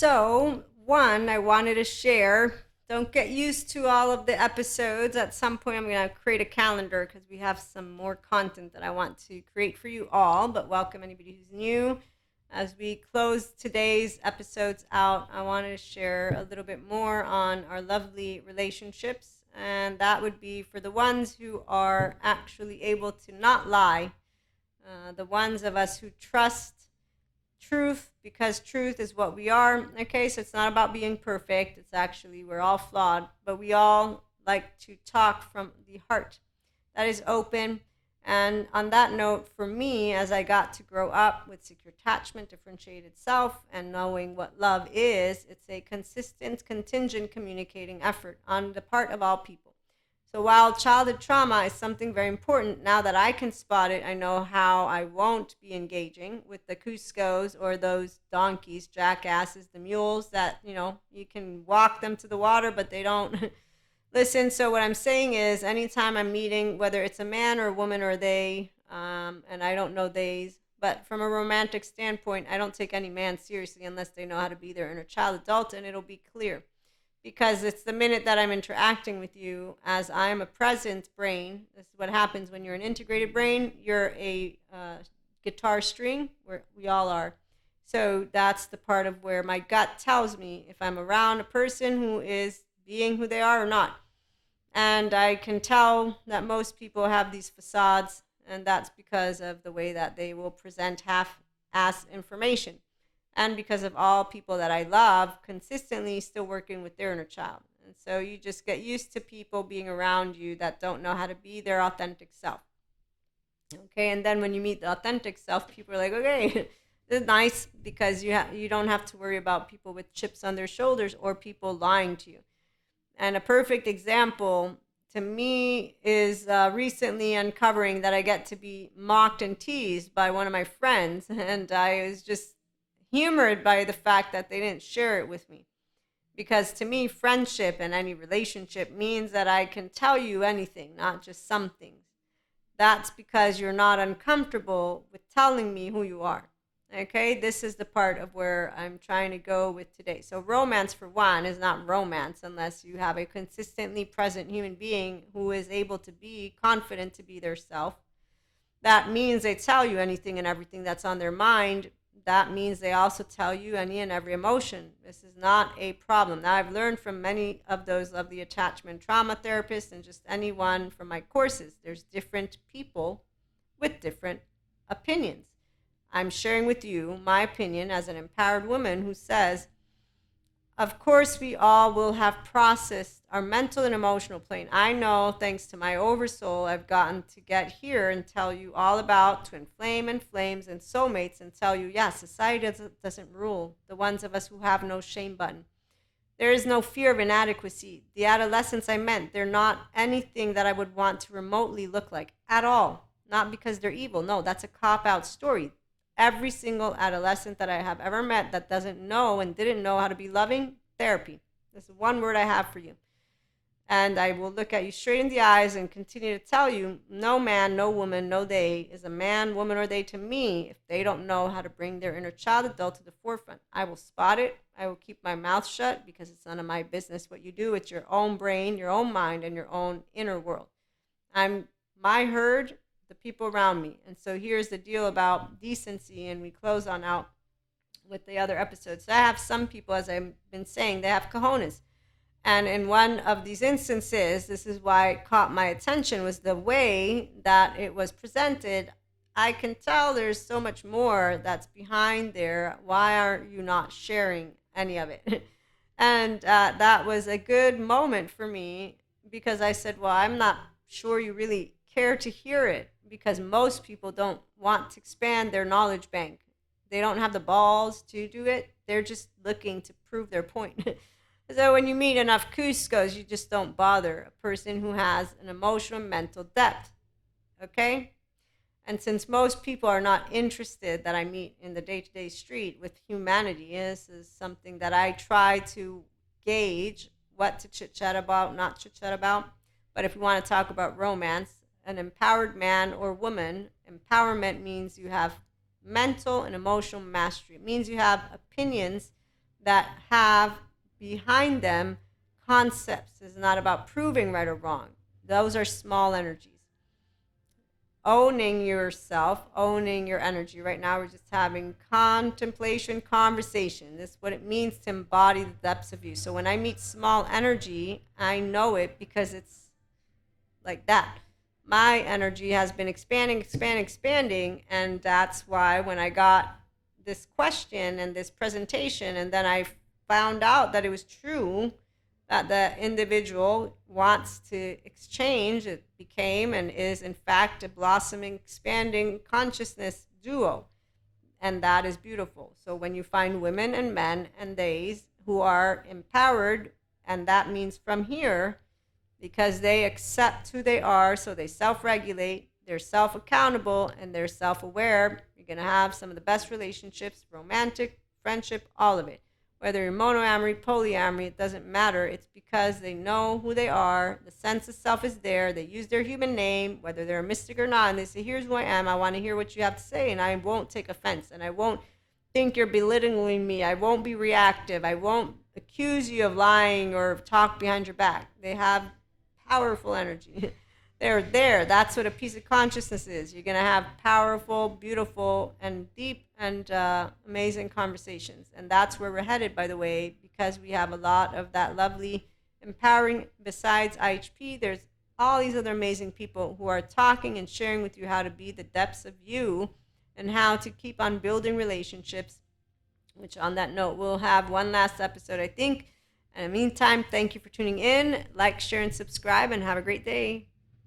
So, one, I wanted to share. Don't get used to all of the episodes. At some point, I'm going to create a calendar because we have some more content that I want to create for you all. But welcome anybody who's new. As we close today's episodes out, I wanted to share a little bit more on our lovely relationships. And that would be for the ones who are actually able to not lie, the ones of us who trust truth because truth is what we are. Okay, so it's not about being perfect. It's actually, we're all flawed, but we all like to talk from the heart that is open. And on that note, for me, as I got to grow up with secure attachment, differentiated self, and knowing what love is, it's a consistent, contingent communicating effort on the part of all people. So while childhood trauma is something very important, now that I can spot it, I know how I won't be engaging with the Cuscos or those donkeys, jackasses, the mules that, you can walk them to the water, but they don't listen. So what I'm saying is anytime I'm meeting, whether it's a man or a woman or they, and I don't know theys, but from a romantic standpoint, I don't take any man seriously unless they know how to be their inner child adult, and it'll be clear because it's the minute that I'm interacting with you as I'm a present brain. This is what happens when you're an integrated brain. You're a guitar string, where we all are. So that's the part of where my gut tells me if I'm around a person who is being who they are or not. And I can tell that most people have these facades, and that's because of the way that they will present half-ass information and because of all people that I love consistently still working with their inner child. And so you just get used to people being around you that don't know how to be their authentic self. Okay, and then when you meet the authentic self, people are like, okay, this is nice because you don't have to worry about people with chips on their shoulders or people lying to you. And a perfect example to me is recently uncovering that I get to be mocked and teased by one of my friends, and I was just humored by the fact that they didn't share it with me. Because to me, friendship and any relationship means that I can tell you anything, not just some things. That's because you're not uncomfortable with telling me who you are. Okay, this is the part of where I'm trying to go with today. So, romance, for one, is not romance unless you have a consistently present human being who is able to be confident to be their self. That means they tell you anything and everything that's on their mind. That means they also tell you any and every emotion. This is not a problem. Now, I've learned from many of those lovely attachment trauma therapists and just anyone from my courses, there's different people with different opinions. I'm sharing with you my opinion as an empowered woman who says, of course, we all will have processed our mental and emotional plane. I know, thanks to my oversoul, I've gotten to get here and tell you all about twin flame and flames and soulmates and tell you, yes, society doesn't rule the ones of us who have no shame button. There is no fear of inadequacy. The adolescents I meant, they're not anything that I would want to remotely look like at all. Not because they're evil. No, that's a cop-out story. Every single adolescent that I have ever met that doesn't know and didn't know how to be loving, therapy. This is one word I have for you. And I will look at you straight in the eyes and continue to tell you, no man, no woman, no they is a man, woman, or they to me if they don't know how to bring their inner child adult to the forefront. I will spot it. I will keep my mouth shut because it's none of my business what you do. It's your own brain, your own mind, and your own inner world. I'm my herd, the people around me. And so here's the deal about decency, and we close on out with the other episodes. So I have some people, as I've been saying, they have cojones. And in one of these instances, this is why it caught my attention, was the way that it was presented. I can tell there's so much more that's behind there. Why aren't you not sharing any of it? And that was a good moment for me because I said, well, I'm not sure you really care to hear it because most people don't want to expand their knowledge bank. They don't have the balls to do it. They're just looking to prove their point. So when you meet enough Cuscos, you just don't bother a person who has an emotional mental depth. Okay? And since most people are not interested that I meet in the day-to-day street with humanity, this is something that I try to gauge what to chit-chat about, not chit-chat about. But if we want to talk about romance, an empowered man or woman, empowerment means you have mental and emotional mastery. It means you have opinions that have behind them concepts. It's not about proving right or wrong. Those are small energies. Owning yourself, owning your energy. Right now, we're just having contemplation, conversation. This is what it means to embody the depths of you. So when I meet small energy, I know it because it's like that. My energy has been expanding, expanding, expanding. And that's why when I got this question and this presentation, and then I found out that it was true, that the individual wants to exchange, it became and is, in fact, a blossoming, expanding consciousness duo. And that is beautiful. So when you find women and men and theys who are empowered, and that means from here, because they accept who they are, so they self-regulate, they're self-accountable, and they're self-aware, you're going to have some of the best relationships, romantic, friendship, all of it. Whether you're monoamory, polyamory, it doesn't matter. It's because they know who they are, the sense of self is there, they use their human name, whether they're a mystic or not, and they say, here's who I am, I want to hear what you have to say, and I won't take offense, and I won't think you're belittling me, I won't be reactive, I won't accuse you of lying or talk behind your back. They have powerful energy. They're there. That's what a piece of consciousness is. You're going to have powerful, beautiful, and deep and amazing conversations. And that's where we're headed, by the way, because we have a lot of that lovely, empowering. Besides IHP, there's all these other amazing people who are talking and sharing with you how to be the depths of you and how to keep on building relationships, which on that note, we'll have one last episode, I think. In the meantime, thank you for tuning in. Like, share, and subscribe, and have a great day.